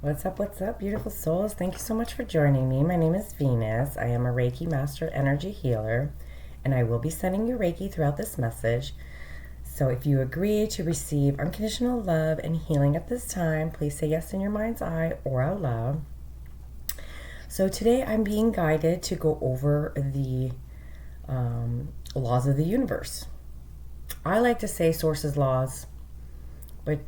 What's up, beautiful souls? Thank you so much for joining me. My name is Venus. I am a Reiki Master energy healer, and I will be sending you Reiki throughout this message. So if you agree to receive unconditional love and healing at this time, please say yes in your mind's eye or out loud. So today I'm being guided to go over the laws of the universe. I like to say source's laws, but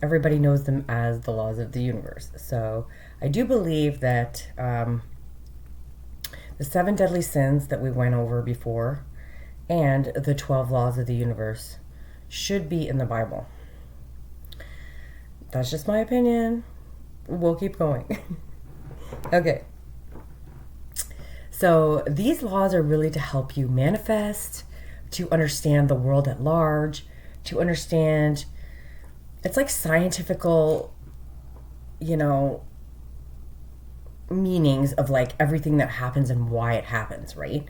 everybody knows them as the laws of the universe. So I do believe that the 7 deadly sins that we went over before and the 12 laws of the universe should be in the Bible. That's just my opinion. We'll keep going. Okay. So these laws are really to help you manifest, to understand the world at large, to understand. It's like scientifical, meanings of like everything that happens and why it happens, right?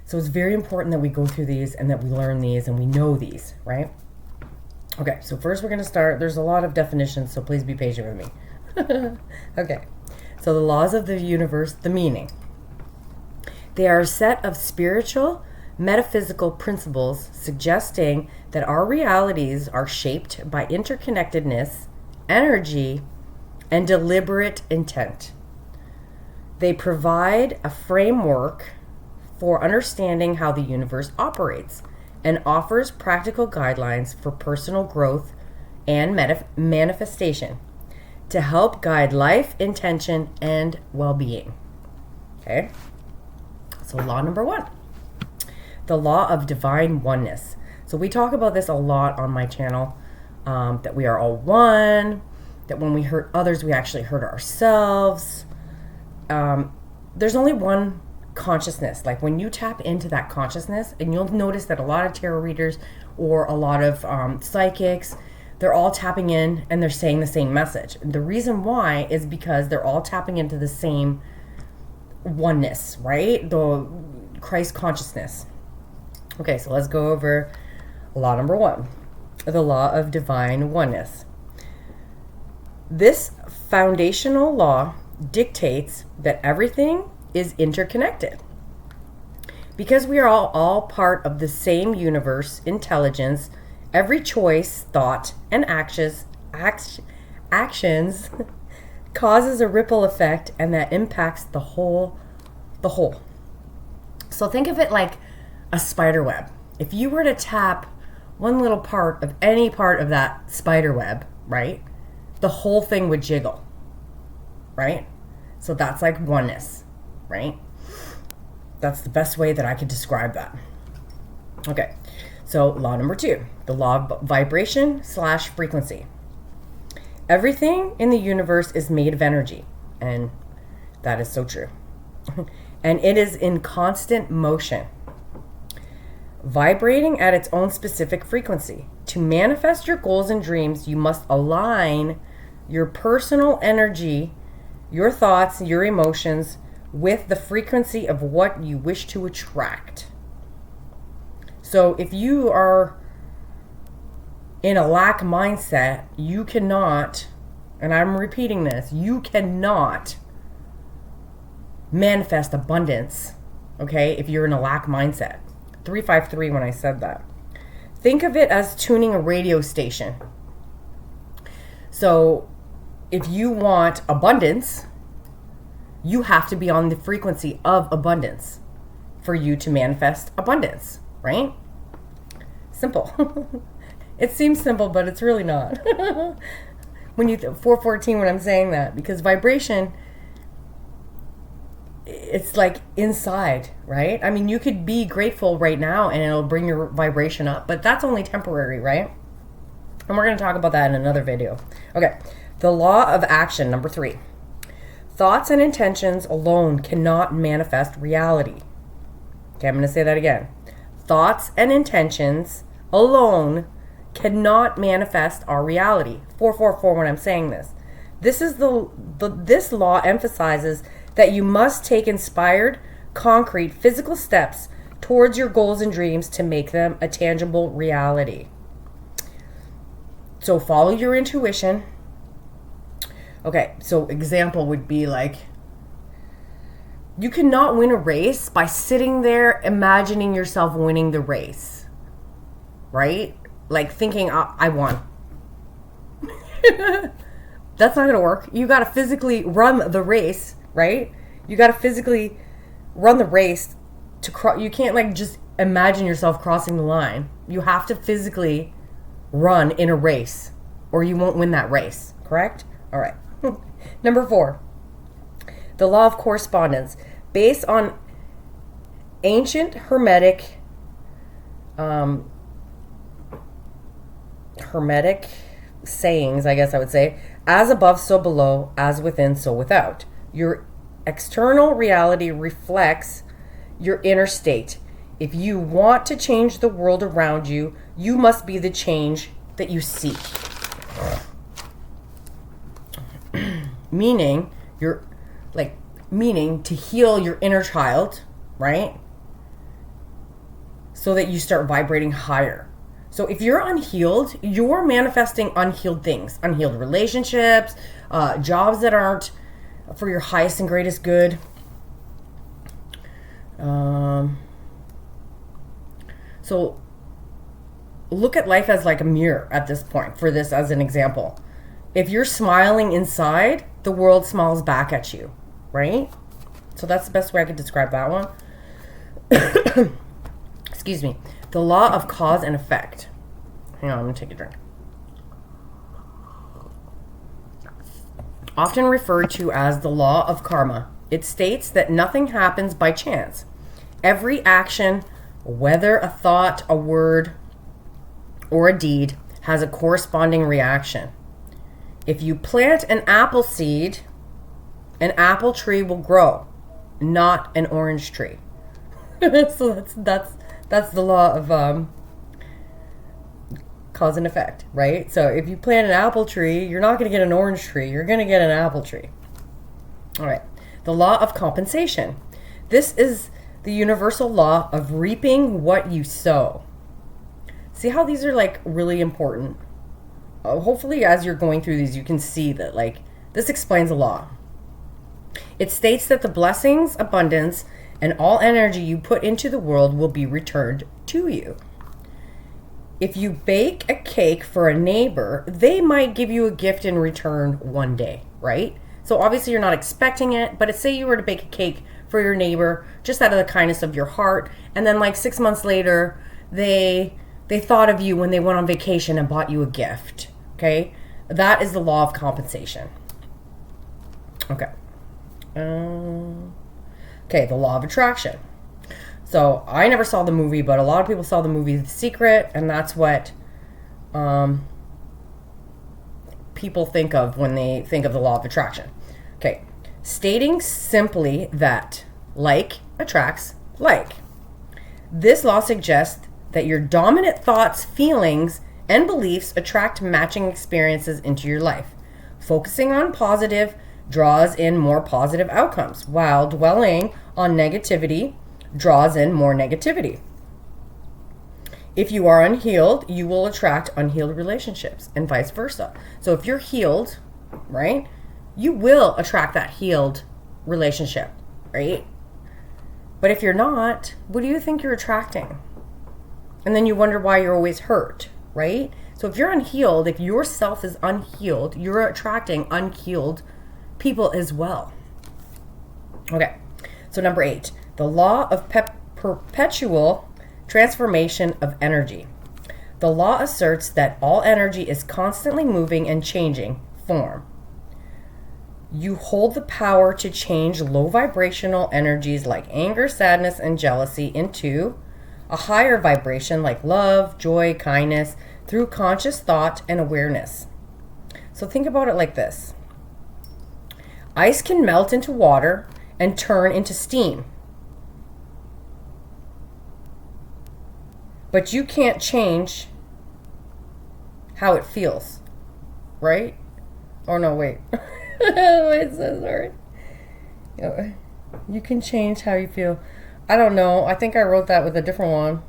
So it's very important that we go through these and that we learn these and we know these, right? Okay, so first we're going to start. There's a lot of definitions, so please be patient with me. Okay, so the laws of the universe, the meaning. They are a set of spiritual, metaphysical principles suggesting that our realities are shaped by interconnectedness, energy, and deliberate intent. They provide a framework for understanding how the universe operates and offers practical guidelines for personal growth and manifestation to help guide life, intention, and well-being. Okay? So law number 1. The law of divine oneness. So we talk about this a lot on my channel, that we are all one, that when we hurt others, we actually hurt ourselves. There's only one consciousness. Like when you tap into that consciousness, and you'll notice that a lot of tarot readers or a lot of psychics, they're all tapping in and they're saying the same message. The reason why is because they're all tapping into the same oneness, right? The Christ consciousness. Okay, so let's go over law number 1, the law of divine oneness. This foundational law dictates that everything is interconnected. Because we are all part of the same universe intelligence, every choice, thought, and actions causes a ripple effect, and that impacts the whole. So think of it like a spider web. If you were to tap one little part of any part of that spider web, right, the whole thing would jiggle, right? So that's like oneness, right? That's the best way that I could describe that. Okay, so law number 2, the law of vibration/frequency. Everything in the universe is made of energy, and that is so true. And it is in constant motion, vibrating at its own specific frequency. To manifest your goals and dreams, you must align your personal energy, your thoughts, your emotions with the frequency of what you wish to attract. So if you are in a lack mindset, you cannot, and I'm repeating this, you cannot manifest abundance, okay, if you're in a lack mindset. 353 when I said that. Think of it as tuning a radio station. So if you want abundance, you have to be on the frequency of abundance for you to manifest abundance, right? Simple. It seems simple, but it's really not. When you 414 when I'm saying that, because vibration, it's like inside, right? I mean, you could be grateful right now and it'll bring your vibration up, but that's only temporary, right? And we're going to talk about that in another video. Okay, the law of action, number 3. Thoughts and intentions alone cannot manifest reality. Okay, I'm going to say that again. Thoughts and intentions alone cannot manifest our reality. 444 when I'm saying this. This law emphasizes that you must take inspired, concrete, physical steps towards your goals and dreams to make them a tangible reality. So follow your intuition. Okay, so example would be like, you cannot win a race by sitting there imagining yourself winning the race, right? Like thinking, I won. That's not going to work. You got to physically run the race, right? You got to physically run the race to cross. You can't like just imagine yourself crossing the line. You have to physically run in a race or you won't win that race, correct? All right. Number 4, the law of correspondence. Based on ancient hermetic sayings, I guess I would say, as above, so below, as within, so without. Your external reality reflects your inner state. If you want to change the world around you, you must be the change that you seek. Meaning, meaning to heal your inner child, right? So that you start vibrating higher. So if you're unhealed, you're manifesting unhealed things, unhealed relationships, jobs that aren't for your highest and greatest good. So look at life as like a mirror at this point, for this as an example. If you're smiling inside, the world smiles back at you, right? So that's the best way I could describe that one. Excuse me. The law of cause and effect. Hang on, I'm going to take a drink. Often referred to as the law of karma, it states that nothing happens by chance. Every action, whether a thought, a word, or a deed, has a corresponding reaction. If you plant an apple seed, an apple tree will grow, not an orange tree. So that's the law of cause and effect, right? So if you plant an apple tree, you're not going to get an orange tree. You're going to get an apple tree. All right. The law of compensation. This is the universal law of reaping what you sow. See how these are like really important? Hopefully as you're going through these, you can see that like this explains a lot. It states that the blessings, abundance, and all energy you put into the world will be returned to you. If you bake a cake for a neighbor, they might give you a gift in return one day, right? So obviously you're not expecting it, but say you were to bake a cake for your neighbor just out of the kindness of your heart, and then like 6 months later, they thought of you when they went on vacation and bought you a gift, okay? That is the law of compensation. Okay. Okay, the law of attraction. So I never saw the movie, but a lot of people saw the movie The Secret, and that's what people think of when they think of the law of attraction. Okay, stating simply that like attracts like. This law suggests that your dominant thoughts, feelings, and beliefs attract matching experiences into your life. Focusing on positive draws in more positive outcomes, while dwelling on negativity draws in more negativity. If you are unhealed, you will attract unhealed relationships, and vice versa. So if you're healed, right, you will attract that healed relationship, right? But if you're not, what do you think you're attracting? And then you wonder why you're always hurt, right? So if you're unhealed, if yourself is unhealed, you're attracting unhealed people as well. Okay, so number 8, the law of perpetual transformation of energy. The law asserts that all energy is constantly moving and changing form. You hold the power to change low vibrational energies like anger, sadness, and jealousy into a higher vibration like love, joy, kindness through conscious thought and awareness. So think about it like this. Ice can melt into water and turn into steam. But you can't change how it feels, right? Oh no, wait. Wait, sorry. You can change how you feel. I don't know. I think I wrote that with a different one.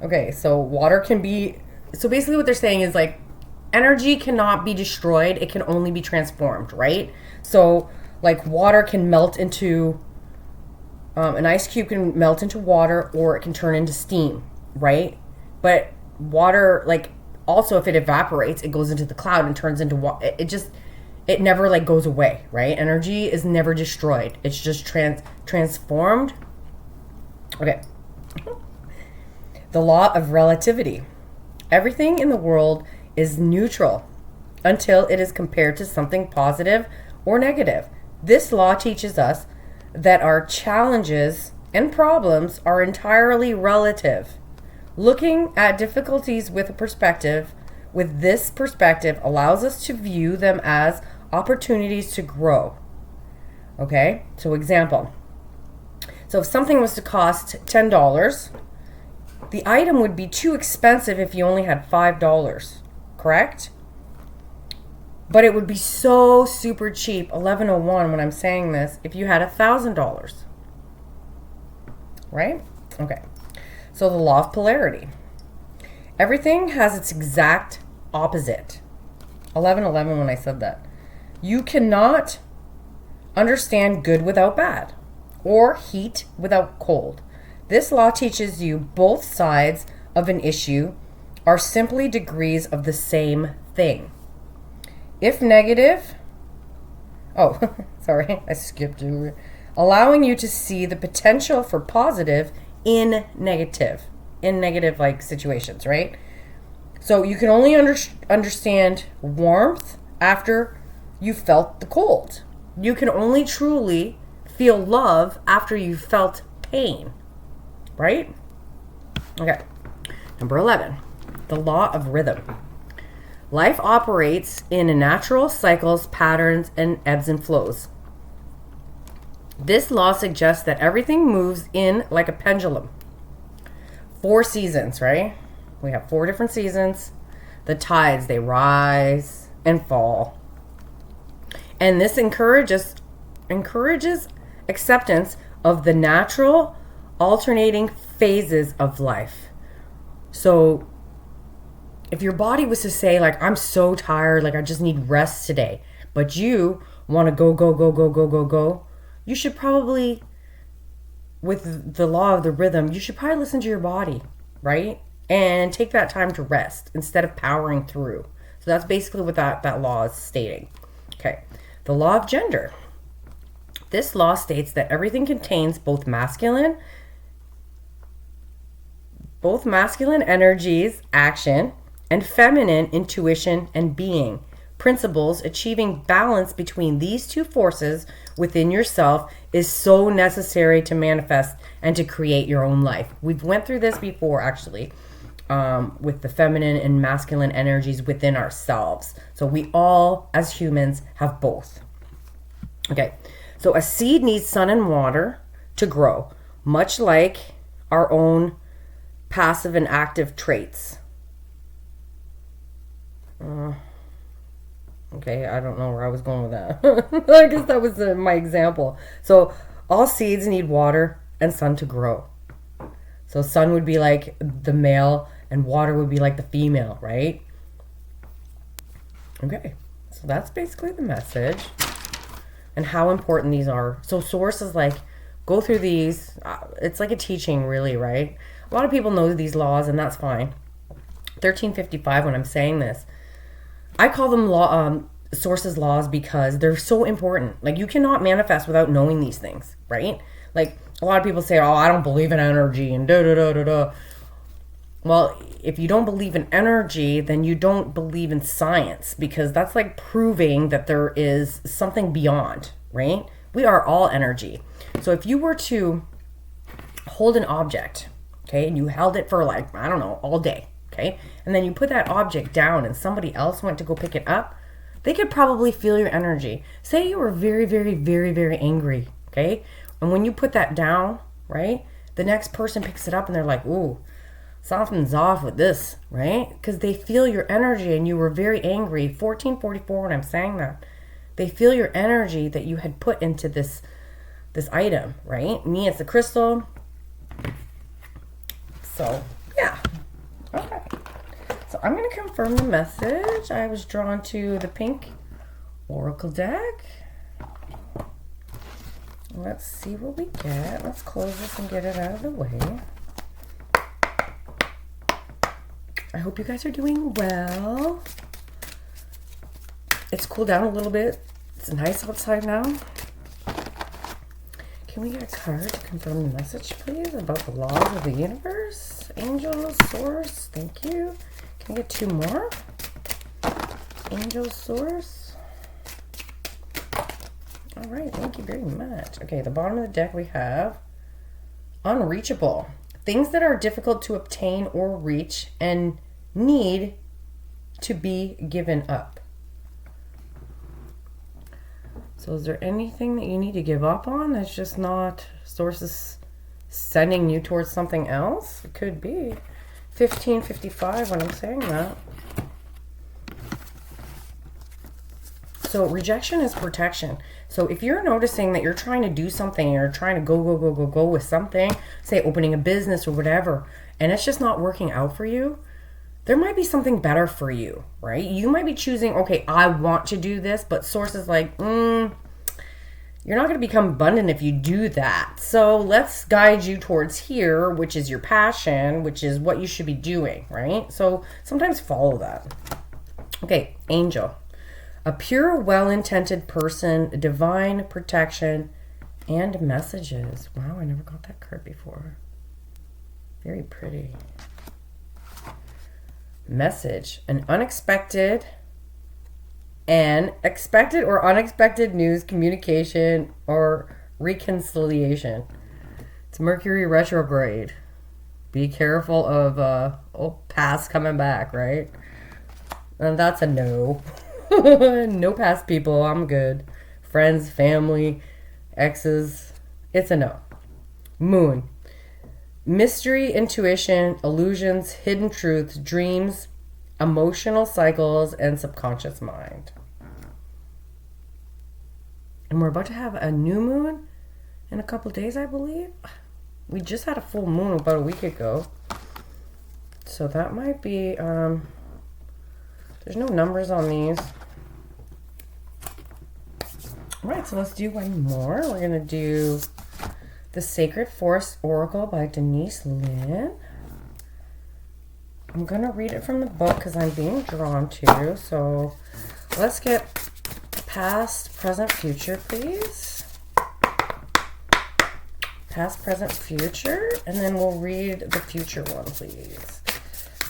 Okay, so water can be... So basically what they're saying is like energy cannot be destroyed. It can only be transformed, right? So like water can melt into, an ice cube can melt into water, or it can turn into steam, right? But water, like, also if it evaporates, it goes into the cloud and turns into water. It never like goes away, right? Energy is never destroyed. It's just transformed. Okay. The law of relativity. Everything in the world is neutral until it is compared to something positive or negative. This law teaches us that our challenges and problems are entirely relative. Looking at difficulties with this perspective allows us to view them as opportunities to grow. Okay? So example. So if something was to cost $10, the item would be too expensive if you only had $5, correct? But it would be so super cheap, 1101 when I'm saying this, if you had $1,000. Right? Okay. So the law of polarity. Everything has its exact opposite. 1111 when I said that. You cannot understand good without bad, or heat without cold. This law teaches you both sides of an issue are simply degrees of the same thing. If negative, sorry, I skipped over. Allowing you to see the potential for positive in negative like situations, right? So you can only understand warmth after you felt the cold. You can only truly feel love after you felt pain, right? Okay. Number 11, the law of rhythm. Life operates in natural cycles, patterns, and ebbs and flows. This law suggests that everything moves in like a pendulum. 4 seasons, right? We have 4 different seasons. The tides, they rise and fall. And this encourages acceptance of the natural alternating phases of life. So if your body was to say, like, I'm so tired, like I just need rest today, but you want to go, you should probably, with the law of the rhythm, you should probably listen to your body, right? And take that time to rest instead of powering through. So that's basically what that law is stating. Okay. The law of gender. This law states that everything contains both masculine energies, action, and feminine intuition and being. Principles. Achieving balance between these two forces within yourself is so necessary to manifest and to create your own life. We've went through this before, actually, with the feminine and masculine energies within ourselves. So we all, as humans, have both. Okay, so a seed needs sun and water to grow, much like our own passive and active traits. Okay, I don't know where I was going with that. I guess that was my example. So all seeds need water and sun to grow. So sun would be like the male and water would be like the female, right? Okay, so that's basically the message and how important these are. So sources, like, go through these. It's like a teaching, really, right? A lot of people know these laws, and that's fine. 1355, when I'm saying this, I call them sources laws because they're so important. Like, you cannot manifest without knowing these things, right? Like, a lot of people say, oh, I don't believe in energy and da-da-da-da-da. Well, if you don't believe in energy, then you don't believe in science, because that's like proving that there is something beyond, right? We are all energy. So if you were to hold an object, okay, and you held it for, like, I don't know, all day, okay, and then you put that object down and somebody else went to go pick it up, they could probably feel your energy. Say you were very, very, very, very angry, okay, and when you put that down, right, the next person picks it up and they're like, ooh, something's off with this, right? Because they feel your energy and you were very angry. 1444, when I'm saying that, they feel your energy that you had put into this item, right? Me, it's a crystal. So, yeah. Okay. So I'm going to confirm the message. I was drawn to the pink oracle deck. Let's see what we get. Let's close this and get it out of the way. I hope you guys are doing well. It's cooled down a little bit. It's nice outside now. Can we get a card to confirm the message, please, about the laws of the universe? Angel, source, thank you. Can we get 2 more? Angel, source. All right, thank you very much. Okay, the bottom of the deck we have unreachable. Things that are difficult to obtain or reach and need to be given up. So is there anything that you need to give up on that's just not sources sending you towards something else? It could be 1555 when I'm saying that. So rejection is protection. So if you're noticing that you're trying to do something, you're trying to go with something, say opening a business or whatever, and it's just not working out for you, there might be something better for you, right? You might be choosing, okay, I want to do this, but source is like, you're not going to become abundant if you do that. So let's guide you towards here, which is your passion, which is what you should be doing, right? So sometimes follow that. Okay, angel. A pure, well-intended person, divine protection, and messages. Wow, I never got that card before. Very pretty. Message. An unexpected and expected or unexpected news, communication, or reconciliation. It's Mercury retrograde. Be careful of past coming back, right? And that's a no. No past people. I'm good. Friends, family, exes. It's a no. Moon. Mystery, intuition, illusions, hidden truths, dreams, emotional cycles, and subconscious mind. And we're about to have a new moon in a couple days, I believe. We just had a full moon about a week ago. So that might be, there's no numbers on these. All right, so let's do one more. We're going to do The Sacred Forest Oracle by Denise Lynn. I'm going to read it from the book because I'm being drawn to. So let's get past, present, future, please. Past, present, future. And then we'll read the future one, please.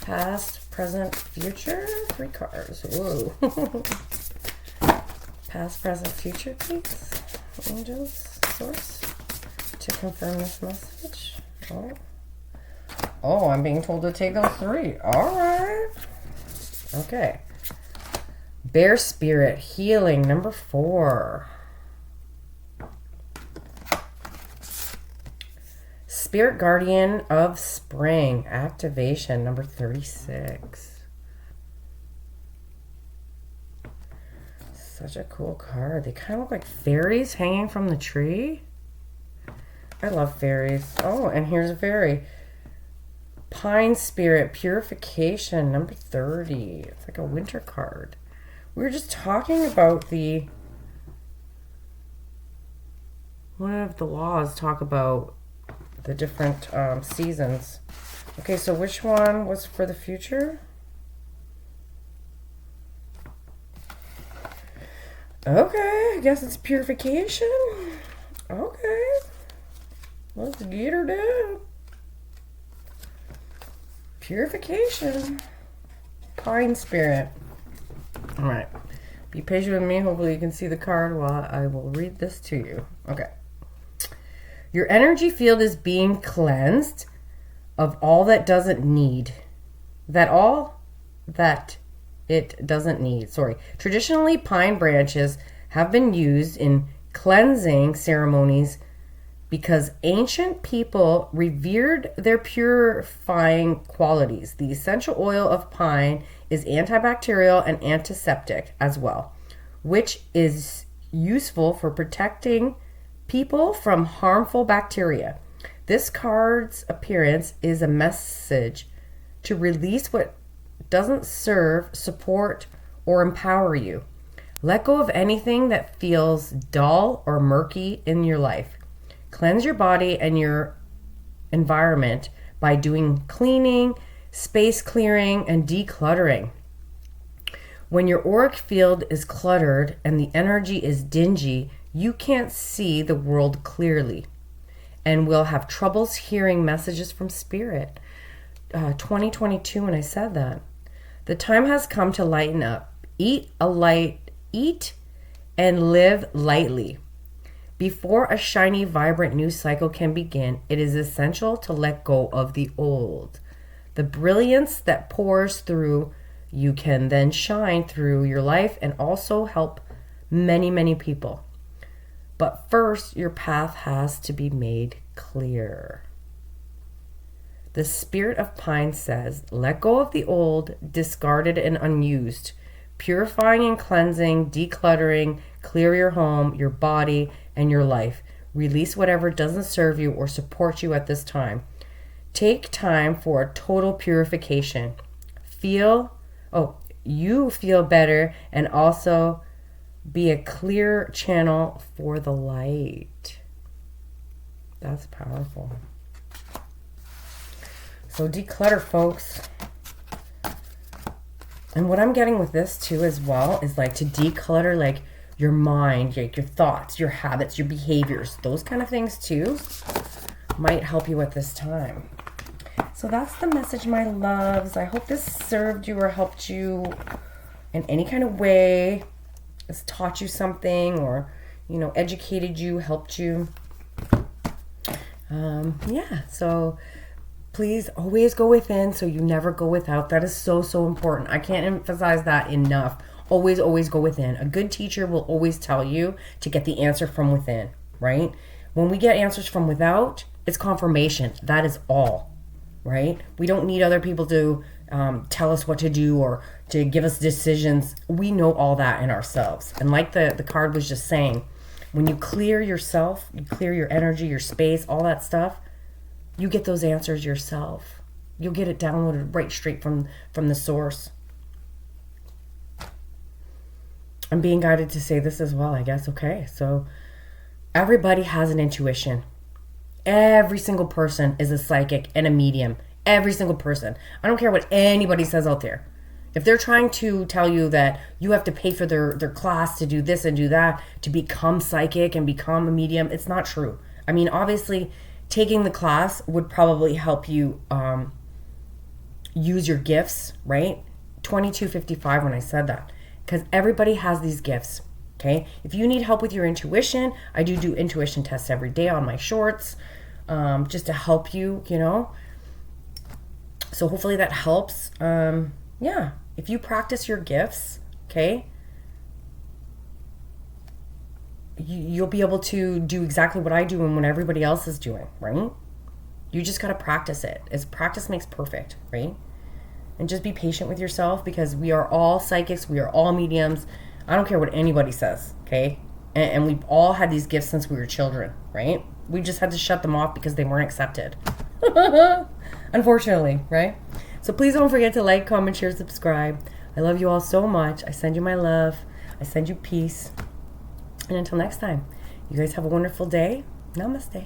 Past, present, future. 3 cards. Whoa. Past, present, future, please. Angels, source. To confirm this message. Oh, I'm being told to take those 3. All right. Okay. Bear spirit healing number 4. Spirit guardian of spring activation number 36. Such a cool card. They kind of look like fairies hanging from the tree. I love fairies. Oh, and here's a fairy. Pine Spirit Purification, number 30. It's like a winter card. We were just talking about one of the laws talk about the different seasons. Okay, so which one was for the future? Okay, I guess it's purification. Okay. Let's get her done. Purification. Pine Spirit. All right. Be patient with me. Hopefully you can see the card while I will read this to you. Okay. Your energy field is being cleansed of all that doesn't need. All that it doesn't need. Sorry. Traditionally, pine branches have been used in cleansing ceremonies because ancient people revered their purifying qualities. The essential oil of pine is antibacterial and antiseptic as well, which is useful for protecting people from harmful bacteria. This card's appearance is a message to release what doesn't serve, support, or empower you. Let go of anything that feels dull or murky in your life. Cleanse your body and your environment by doing cleaning, space clearing, and decluttering. When your auric field is cluttered and the energy is dingy, you can't see the world clearly and will have troubles hearing messages from spirit. 2022 when I said that. The time has come to lighten up. Eat and live lightly. Before a shiny, vibrant new cycle can begin, it is essential to let go of the old. The brilliance that pours through you can then shine through your life and also help many, many people. But first, your path has to be made clear. The spirit of pine says, let go of the old, discarded and unused. Purifying and cleansing, decluttering, clear your home, your body, and your life. Release whatever doesn't serve you or support you at this time. Take time for a total purification. You feel better and also be a clear channel for the light. That's powerful. So declutter, folks. And what I'm getting with this too as well is like to declutter like your mind, like your thoughts, your habits, your behaviors, those kind of things too might help you at this time. So that's the message, my loves. I hope this served you or helped you in any kind of way. It's taught you something or, educated you, helped you. So please always go within so you never go without. That is so, so important. I can't emphasize that enough. Always, always go within. A good teacher will always tell you to get the answer from within, right? When we get answers from without, it's confirmation. That is all, right? We don't need other people to tell us what to do or to give us decisions. We know all that in ourselves. And like the card was just saying, when you clear yourself, you clear your energy, your space, all that stuff, you get those answers yourself. You'll get it downloaded right straight from the source. I'm being guided to say this as well, I guess. Okay, so everybody has an intuition. Every single person is a psychic and a medium. Every single person. I don't care what anybody says out there. If they're trying to tell you that you have to pay for their class to do this and do that, to become psychic and become a medium, it's not true. I mean, obviously, taking the class would probably help you use your gifts, right? 2255 when I said that. Because everybody has these gifts, okay? If you need help with your intuition, I do intuition tests every day on my shorts, just to help you, So hopefully that helps. If you practice your gifts, okay, you'll be able to do exactly what I do and what everybody else is doing, right? You just got to practice it. As practice makes perfect, right? And just be patient with yourself because we are all psychics. We are all mediums. I don't care what anybody says, okay? And we've all had these gifts since we were children, right? We just had to shut them off because they weren't accepted. Unfortunately, right? So please don't forget to like, comment, share, subscribe. I love you all so much. I send you my love. I send you peace. And until next time, you guys have a wonderful day. Namaste.